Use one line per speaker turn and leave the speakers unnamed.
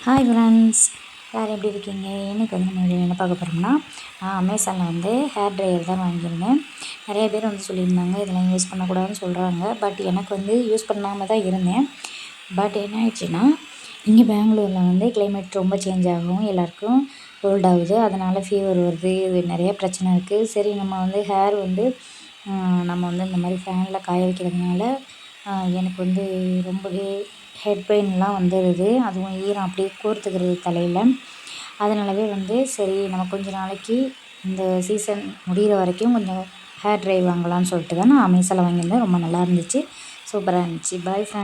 Hi friends, எல்லோரும் எப்படி இருக்கீங்க? இன்றைக்கி வந்து நம்ம என்ன பார்க்க போகிறோம்னா, நான் அமேசானில் வந்து ஹேர் ட்ரையர் தான் வாங்கியிருந்தேன். நிறைய பேர் வந்து சொல்லியிருந்தாங்க இதெல்லாம் யூஸ் பண்ணக்கூடாதுன்னு சொல்கிறாங்க. பட் எனக்கு வந்து யூஸ் பண்ணாமல் தான் இருந்தேன். பட் என்ன ஆயிடுச்சுன்னா, இங்கே பெங்களூரில் வந்து கிளைமேட் ரொம்ப சேஞ்ச் ஆகும், எல்லாருக்கும் கோல்ட் ஆகுது, அதனால் ஃபீவர் வருது, இது நிறைய பிரச்சனை இருக்குது. சரி, நம்ம வந்து ஹேர் வந்து நம்ம வந்து இந்த மாதிரி ஃபேனில் காய வைக்கிறதுனால எனக்கு வந்து ரொம்பவே ஹெட் பெயின்லாம் வந்துடுது. அதுவும் ஈரம் அப்படியே கோர்த்துக்கிறது தலையில். அதனாலவே வந்து சரி, நம்ம கொஞ்ச நாளைக்கு இந்த சீசன் முடிகிற வரைக்கும் கொஞ்சம் ஹேர் ட்ரை வாங்கலாம்னு சொல்லிட்டு தான் நான் அமேசானில் வாங்கியிருந்தேன். ரொம்ப நல்லா இருந்துச்சு, சூப்பராக இருந்துச்சு. Bye friends.